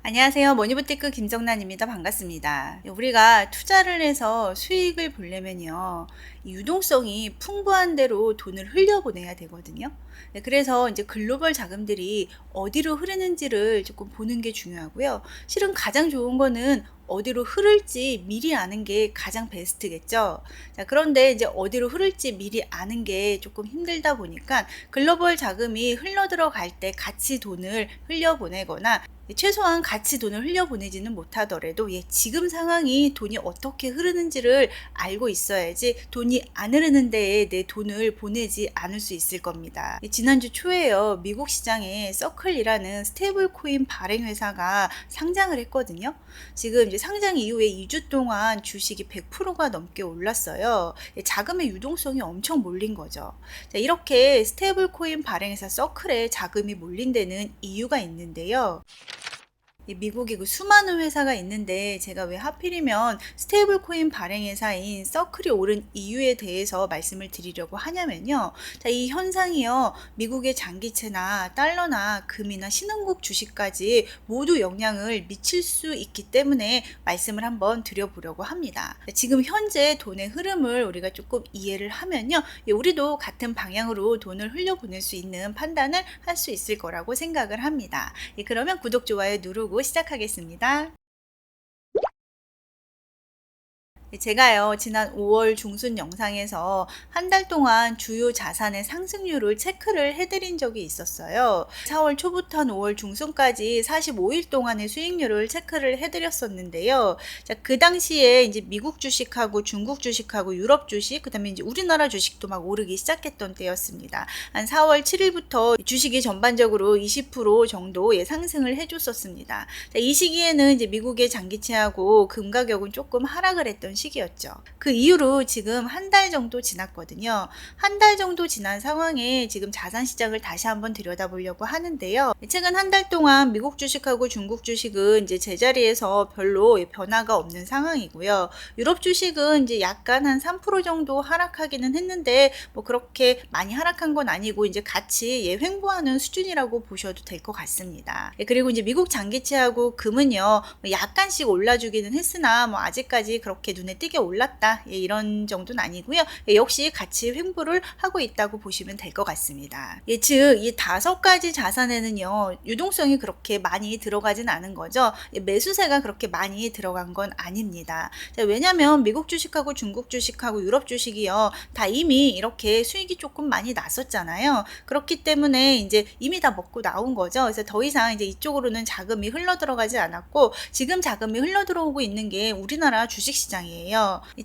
안녕하세요. 머니부티크 김정란입니다. 반갑습니다. 우리가 투자를 해서 수익을 보려면요, 이 유동성이 풍부한 대로 돈을 흘려보내야 되거든요. 네, 그래서 이제 글로벌 자금들이 어디로 흐르는지를 조금 보는 게 중요하고요. 실은 가장 좋은 거는 어디로 흐를지 미리 아는 게 가장 베스트겠죠. 자, 그런데 이제 어디로 흐를지 미리 아는 게 조금 힘들다 보니까 글로벌 자금이 흘러 들어갈 때 같이 돈을 흘려보내거나 최소한 같이 돈을 흘려보내지는 못하더라도 지금 상황이 돈이 어떻게 흐르는지를 알고 있어야지 돈이 안 흐르는 데에 내 돈을 보내지 않을 수 있을 겁니다. 지난주 초에요, 미국 시장에 서클이라는 스테이블 코인 발행 회사가 상장을 했거든요. 지금 이제 상장 이후에 2주 동안 주식이 100%가 넘게 올랐어요. 자금의 유동성이 엄청 몰린 거죠. 자, 이렇게 스테이블 코인 발행 회사 서클에 자금이 몰린 데는 이유가 있는데요. 미국에 그 수많은 회사가 있는데 제가 왜 하필이면 스테이블 코인 발행 회사인 서클이 오른 이유에 대해서 말씀을 드리려고 하냐면요. 자, 이 현상이요, 미국의 장기채나 달러나 금이나 신흥국 주식까지 모두 영향을 미칠 수 있기 때문에 말씀을 한번 드려보려고 합니다. 지금 현재 돈의 흐름을 우리가 조금 이해를 하면요, 우리도 같은 방향으로 돈을 흘려보낼 수 있는 판단을 할 수 있을 거라고 생각을 합니다. 그러면 구독, 좋아요 누르고 시작하겠습니다. 제가요, 지난 5월 중순 영상에서 한 달 동안 주요 자산의 상승률을 체크를 해드린 적이 있었어요. 4월 초부터 5월 중순까지 45일 동안의 수익률을 체크를 해드렸었는데요. 자, 그 당시에 이제 미국 주식하고 중국 주식하고 유럽 주식, 그 다음에 이제 우리나라 주식도 막 오르기 시작했던 때였습니다. 한 4월 7일부터 주식이 전반적으로 20% 정도 상승을 해줬었습니다. 자, 이 시기에는 이제 미국의 장기채하고 금 가격은 조금 하락을 했던 시기였죠. 그 이후로 지금 한 달 정도 지났거든요. 한 달 정도 지난 상황에 지금 자산 시장을 다시 한번 들여다보려고 하는데요. 최근 한 달 동안 미국 주식하고 중국 주식은 이제 제자리에서 별로 변화가 없는 상황이고요. 유럽 주식은 이제 약간 한 3% 정도 하락하기는 했는데 뭐 그렇게 많이 하락한 건 아니고 이제 같이 횡보하는 수준이라고 보셔도 될 것 같습니다. 그리고 이제 미국 장기채하고 금은요, 약간씩 올라주기는 했으나 뭐 아직까지 그렇게 눈에 띄게 올랐다, 이런 정도는 아니고요. 역시 같이 횡보를 하고 있다고 보시면 될 것 같습니다. 즉 이 5가지 자산에는요, 유동성이 그렇게 많이 들어가진 않은 거죠. 매수세가 그렇게 많이 들어간 건 아닙니다. 왜냐하면 미국 주식하고 중국 주식하고 유럽 주식이요, 다 이미 이렇게 수익이 조금 많이 났었잖아요. 그렇기 때문에 이제 이미 다 먹고 나온 거죠. 그래서 더 이상 이제 이쪽으로는 자금이 흘러 들어가지 않았고, 지금 자금이 흘러 들어오고 있는 게 우리나라 주식 시장이에요.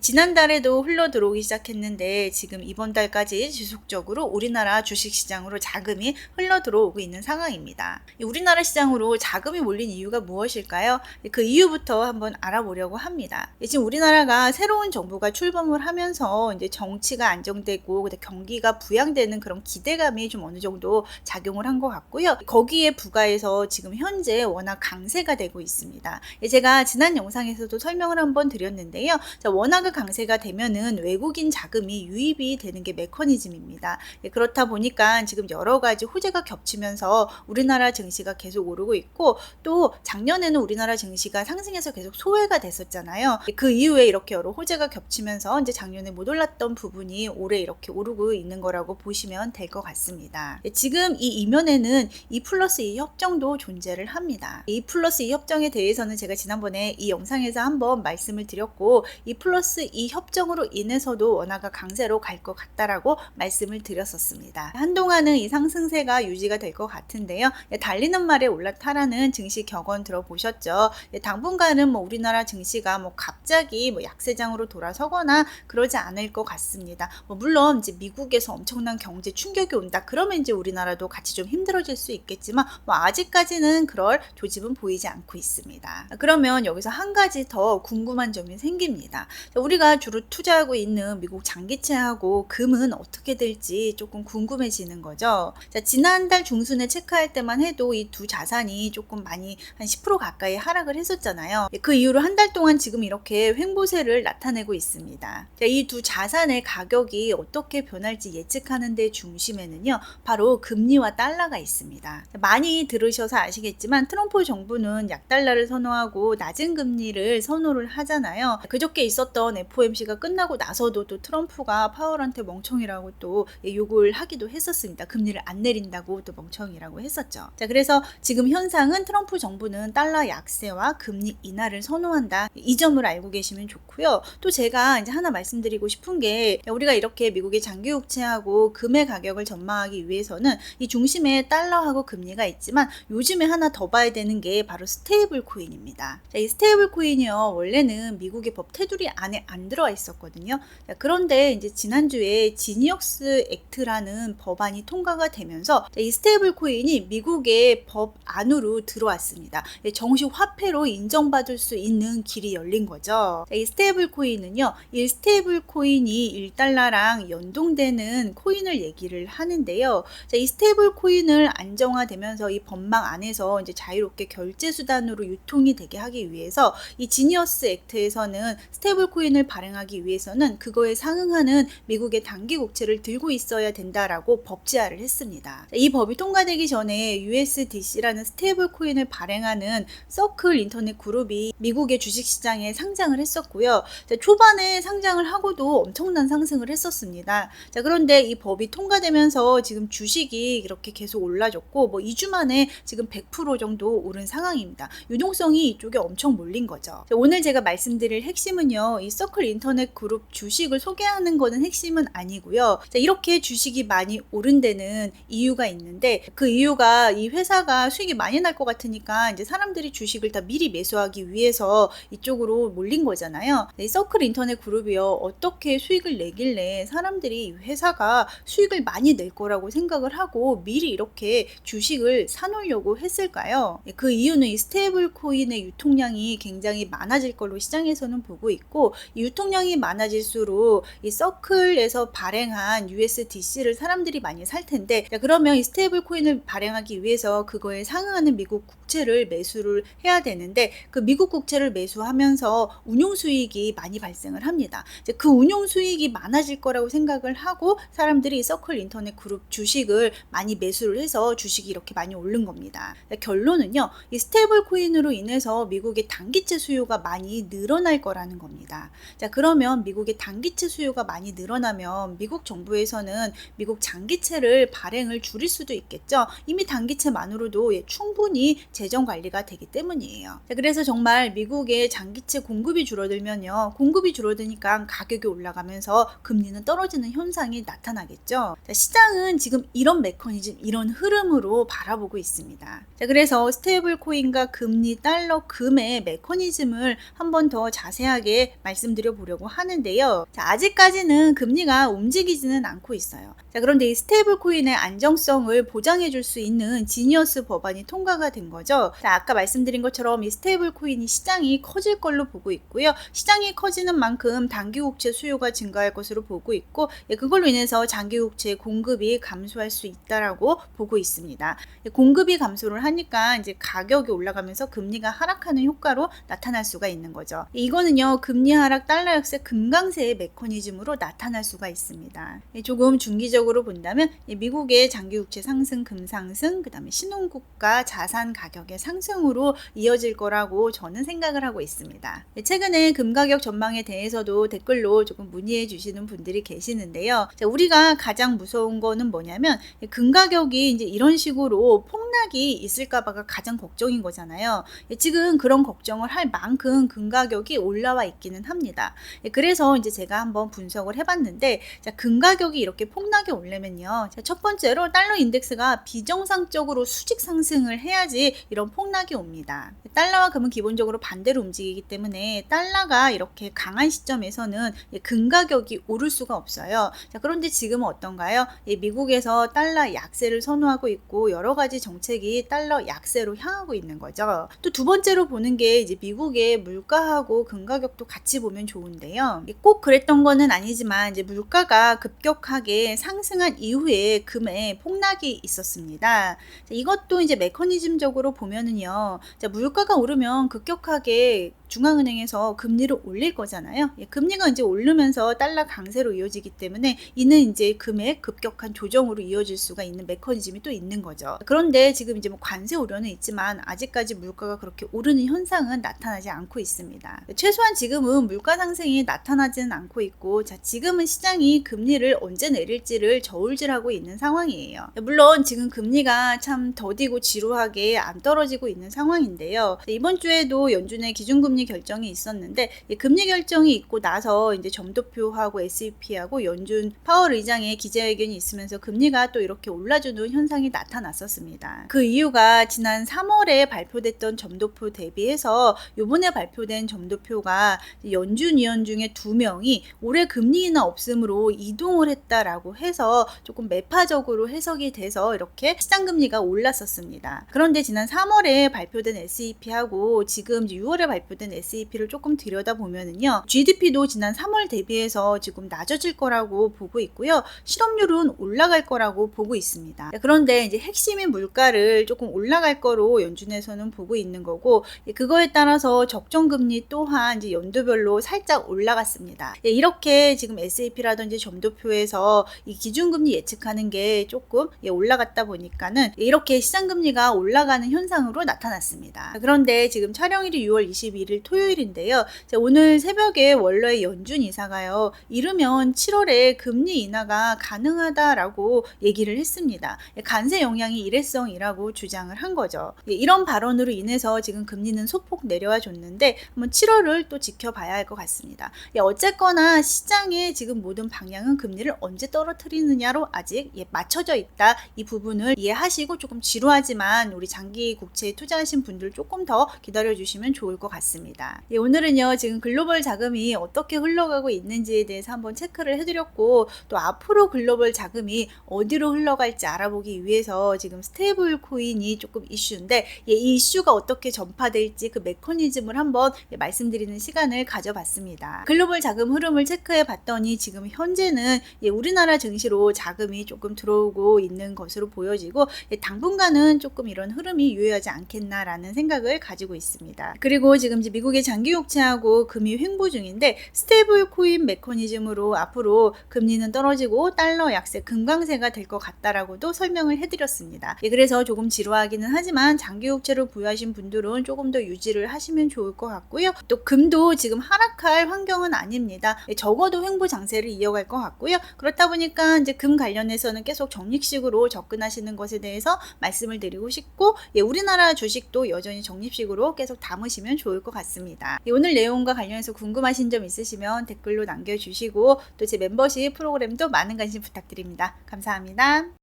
지난달에도 흘러 들어오기 시작했는데 지금 이번 달까지 지속적으로 우리나라 주식 시장으로 자금이 흘러 들어오고 있는 상황입니다. 우리나라 시장으로 자금이 몰린 이유가 무엇일까요? 그 이유부터 한번 알아보려고 합니다. 지금 우리나라가 새로운 정부가 출범을 하면서 이제 정치가 안정되고 경기가 부양되는 그런 기대감이 좀 어느 정도 작용을 한 것 같고요. 거기에 부가해서 지금 현재 워낙 강세가 되고 있습니다. 제가 지난 영상에서도 설명을 한번 드렸는데요. 자, 워낙 강세가 되면은 외국인 자금이 유입이 되는 게 메커니즘입니다. 그렇다 보니까 지금 여러 가지 호재가 겹치면서 우리나라 증시가 계속 오르고 있고, 또 작년에는 우리나라 증시가 상승해서 계속 소외가 됐었잖아요. 그 이후에 이렇게 여러 호재가 겹치면서 이제 작년에 못 올랐던 부분이 올해 이렇게 오르고 있는 거라고 보시면 될 것 같습니다. 지금 이 이면에는 2+2 협정도 존재를 합니다. 2+2 협정에 대해서는 제가 지난번에 이 영상에서 한번 말씀을 드렸고, 2+2 협정으로 인해서도 원화가 강세로 갈 것 같다라고 말씀을 드렸었습니다. 한동안은 이 상승세가 유지가 될 것 같은데요. 달리는 말에 올라타라는 증시 격언 들어보셨죠? 당분간은 뭐 우리나라 증시가 뭐 갑자기 뭐 약세장으로 돌아서거나 그러지 않을 것 같습니다. 물론 이제 미국에서 엄청난 경제 충격이 온다, 그러면 이제 우리나라도 같이 좀 힘들어질 수 있겠지만 뭐 아직까지는 그럴 조짐은 보이지 않고 있습니다. 그러면 여기서 한 가지 더 궁금한 점이 생깁니다. 했습니다. 자, 우리가 주로 투자하고 있는 미국 장기채하고 금은 어떻게 될지 조금 궁금해지는 거죠. 자, 지난달 중순에 체크할 때만 해도 이 두 자산이 조금 많이 한 10% 가까이 하락을 했었잖아요. 그 이후로 한 달 동안 지금 이렇게 횡보세를 나타내고 있습니다. 이 두 자산의 가격이 어떻게 변할지 예측하는 데 중심에는요, 바로 금리와 달러가 있습니다. 많이 들으셔서 아시겠지만 트럼프 정부는 약달러를 선호하고 낮은 금리를 선호를 하잖아요. 그저께 있었던 FOMC가 끝나고 나서도 또 트럼프가 파월한테 멍청이라고 또 욕을 하기도 했었습니다. 금리를 안 내린다고 또 멍청이라고 했었죠. 자, 그래서 지금 현상은 트럼프 정부는 달러 약세와 금리 인하를 선호한다. 이 점을 알고 계시면 좋고요. 또 제가 이제 하나 말씀드리고 싶은 게, 우리가 이렇게 미국의 장기국채하고 금의 가격을 전망하기 위해서는 이 중심에 달러하고 금리가 있지만 요즘에 하나 더 봐야 되는 게 바로 스테이블 코인입니다. 자, 이 스테이블 코인이요, 원래는 미국의 법 테두리 안에 안 들어와 있었거든요. 자, 그런데 이제 지난주에 지니어스 액트라는 법안이 통과가 되면서 이 스테이블 코인이 미국의 법 안으로 들어왔습니다. 정식 화폐로 인정받을 수 있는 길이 열린 거죠. 자, 이 스테이블 코인은요, 이 스테이블 코인이 1달러랑 연동되는 코인을 얘기를 하는데요. 자, 이 스테이블 코인을 안정화되면서 이 법망 안에서 이제 자유롭게 결제 수단으로 유통이 되게 하기 위해서 이 지니어스 액트에서는 스테이블 코인을 발행하기 위해서는 그거에 상응하는 미국의 단기 국채를 들고 있어야 된다라고 법 제화를 했습니다. 자, 이 법이 통과되기 전에 USDC라는 스테이블 코인을 발행하는 서클 인터넷 그룹이 미국의 주식시장에 상장을 했었고요. 자, 초반에 상장을 하고도 엄청난 상승을 했었습니다. 자, 그런데 이 법이 통과되면서 지금 주식이 이렇게 계속 올라졌고, 뭐 2주 만에 지금 100% 정도 오른 상황입니다. 유동성이 이쪽에 엄청 몰린 거죠. 자, 오늘 제가 말씀드릴 핵심은요, 이 서클 인터넷 그룹 주식을 소개하는 거는 핵심은 아니고요. 자, 이렇게 주식이 많이 오른 데는 이유가 있는데, 그 이유가 이 회사가 수익이 많이 날 것 같으니까 이제 사람들이 주식을 다 미리 매수하기 위해서 이쪽으로 몰린 거잖아요. 이 서클 인터넷 그룹이요, 어떻게 수익을 내길래 사람들이 이 회사가 수익을 많이 낼 거라고 생각을 하고 미리 이렇게 주식을 사놓으려고 했을까요? 그 이유는 이 스테이블 코인의 유통량이 굉장히 많아질 걸로 시장에서는 보고 있고, 이 유통량이 많아질수록 이 서클에서 발행한 USDC를 사람들이 많이 살 텐데, 그러면 이 스테이블 코인을 발행하기 위해서 그거에 상응하는 미국 국채를 매수를 해야 되는데, 그 미국 국채를 매수하면서 운용 수익이 많이 발생을 합니다. 이제 그 운용 수익이 많아질 거라고 생각을 하고 사람들이 서클 인터넷 그룹 주식을 많이 매수를 해서 주식이 이렇게 많이 오른 겁니다. 결론은요, 이 스테이블 코인으로 인해서 미국의 단기채 수요가 많이 늘어날 거라는 겁니다. 자, 그러면 미국의 단기채 수요가 많이 늘어나면 미국 정부에서는 미국 장기채를 발행을 줄일 수도 있겠죠. 이미 단기채만으로도 충분히 재정 관리가 되기 때문이에요. 자, 그래서 정말 미국의 장기채 공급이 줄어들면요, 공급이 줄어드니까 가격이 올라가면서 금리는 떨어지는 현상이 나타나겠죠. 자, 시장은 지금 이런 메커니즘, 이런 흐름으로 바라보고 있습니다. 자, 그래서 스테이블 코인과 금리, 달러, 금의 메커니즘을 한번 더 자세하게 말씀드려 보려고 하는데요. 자, 아직까지는 금리가 움직이지는 않고 있어요. 자, 그런데 이 스테이블 코인의 안정성을 보장해 줄 수 있는 지니어스 법안이 통과가 된 거죠. 자, 아까 말씀드린 것처럼 이 스테이블 코인이 시장이 커질 걸로 보고 있고요. 시장이 커지는 만큼 단기 국채 수요가 증가할 것으로 보고 있고, 그걸로 인해서 장기 국채 공급이 감소할 수 있다라고 보고 있습니다. 공급이 감소를 하니까 이제 가격이 올라가면서 금리가 하락하는 효과로 나타날 수가 있는 거죠. 이거는요, 금리 하락, 달러 약세, 금강세의 메커니즘으로 나타날 수가 있습니다. 조금 중기적으로 본다면 미국의 장기 국채 상승, 금 상승, 그 다음에 신흥국가 자산 가격의 상승으로 이어질 거라고 저는 생각을 하고 있습니다. 최근에 금 가격 전망에 대해서도 댓글로 조금 문의해 주시는 분들이 계시는데요. 자, 우리가 가장 무서운 거는 뭐냐면 금 가격이 이제 이런 식으로 폭락이 있을까봐가 가장 걱정인 거잖아요. 지금 그런 걱정을 할 만큼 금 가격이 올라와 있기는 합니다. 그래서 이제 제가 한번 분석을 해봤는데, 자, 금 가격이 이렇게 폭락이 폭락이 오려면요. 자, 첫 번째로 달러 인덱스가 비정상적으로 수직 상승을 해야지 이런 폭락이 옵니다. 달러와 금은 기본적으로 반대로 움직이기 때문에 달러가 이렇게 강한 시점에서는 금 가격이 오를 수가 없어요. 자, 그런데 지금은 어떤가요? 미국에서 달러 약세를 선호하고 있고 여러 가지 정책이 달러 약세로 향하고 있는 거죠. 또 두 번째로 보는 게 이제 미국의 물가하고 금 가격도 같이 보면 좋은데요. 꼭 그랬던 거는 아니지만 이제 물가가 급격하게 상승한 이후에 금에 폭락이 있었습니다. 자, 이것도 이제 메커니즘적으로 보면은요. 자, 물가가 오르면 급격하게 중앙은행에서 금리를 올릴 거잖아요. 금리가 이제 오르면서 달러 강세로 이어지기 때문에 이는 이제 금의 급격한 조정으로 이어질 수가 있는 메커니즘이 또 있는 거죠. 그런데 지금 이제 뭐 관세 우려는 있지만 아직까지 물가가 그렇게 오르는 현상은 나타나지 않고 있습니다. 최소한 지금은 물가 상승이 나타나지는 않고 있고, 자, 지금은 시장이 금리를 언제 내릴지를 저울질하고 있는 상황이에요. 물론 지금 금리가 참 더디고 지루하게 안 떨어지고 있는 상황인데요. 이번 주에도 연준의 기준금리 결정이 있었는데 금리 결정이 있고 나서 이제 점도표하고 SEP하고 연준 파월 의장의 기자회견이 있으면서 금리가 또 이렇게 올라주는 현상이 나타났었습니다. 그 이유가 지난 3월에 발표됐던 점도표 대비해서 이번에 발표된 점도표가 연준 위원 중에 2명이 올해 금리 인하 없음으로 이동을 했다라고 해서 조금 매파적으로 해석이 돼서 이렇게 시장 금리가 올랐었습니다. 그런데 지난 3월에 발표된 SEP하고 지금 6월에 발표된 SEP를 조금 들여다보면은요, GDP도 지난 3월 대비해서 지금 낮아질 거라고 보고 있고요, 실업률은 올라갈 거라고 보고 있습니다. 그런데 이제 핵심인 물가를 조금 올라갈 거로 연준에서는 보고 있는 거고, 그거에 따라서 적정금리 또한 이제 연도별로 살짝 올라갔습니다. 이렇게 지금 SEP라든지 점도표에서 이 기준금리 예측하는 게 조금 올라갔다 보니까는 이렇게 시장금리가 올라가는 현상으로 나타났습니다. 그런데 지금 촬영일이 6월 21일 토요일인데요. 오늘 새벽에 원로의 연준 이사가요, 이르면 7월에 금리 인하가 가능하다라고 얘기를 했습니다. 관세 영향이 일회성이라고 주장을 한 거죠. 이런 발언으로 인해서 지금 금리는 소폭 내려와 줬는데 한번 7월을 또 지켜봐야 할 것 같습니다. 어쨌거나 시장의 지금 모든 방향은 금리를 언제 떨어뜨리느냐로 아직 맞춰져 있다. 이 부분을 이해하시고 조금 지루하지만 우리 장기 국채에 투자하신 분들 조금 더 기다려주시면 좋을 것 같습니다. 오늘은요, 지금 글로벌 자금이 어떻게 흘러가고 있는지에 대해서 한번 체크를 해드렸고, 또 앞으로 글로벌 자금이 어디로 흘러갈지 알아보기 위해서 지금 스테이블 코인이 조금 이슈인데, 이 이슈가 어떻게 전파될지 그 메커니즘을 한번 말씀드리는 시간을 가져봤습니다. 글로벌 자금 흐름을 체크해 봤더니 지금 현재는 우리나라 증시로 자금이 조금 들어오고 있는 것으로 보여지고, 당분간은 조금 이런 흐름이 유효하지 않겠나라는 생각을 가지고 있습니다. 그리고 지금 이제 미국의 장기 국채하고 금이 횡보 중인데, 스테이블 코인 메커니즘으로 앞으로 금리는 떨어지고 달러 약세, 금 강세가 될 것 같다라고도 설명을 해드렸습니다. 그래서 조금 지루하기는 하지만 장기 국채를 보유하신 분들은 조금 더 유지를 하시면 좋을 것 같고요. 또 금도 지금 하락할 환경은 아닙니다. 적어도 횡보 장세를 이어갈 것 같고요. 그렇다 보니까 이제 금 관련해서는 계속 적립식으로 접근하시는 것에 대해서 말씀을 드리고 싶고, 우리나라 주식도 여전히 적립식으로 계속 담으시면 좋을 것 같습니다. 오늘 내용과 관련해서 궁금하신 점 있으시면 댓글로 남겨주시고, 또 제 멤버십 프로그램도 많은 관심 부탁드립니다. 감사합니다.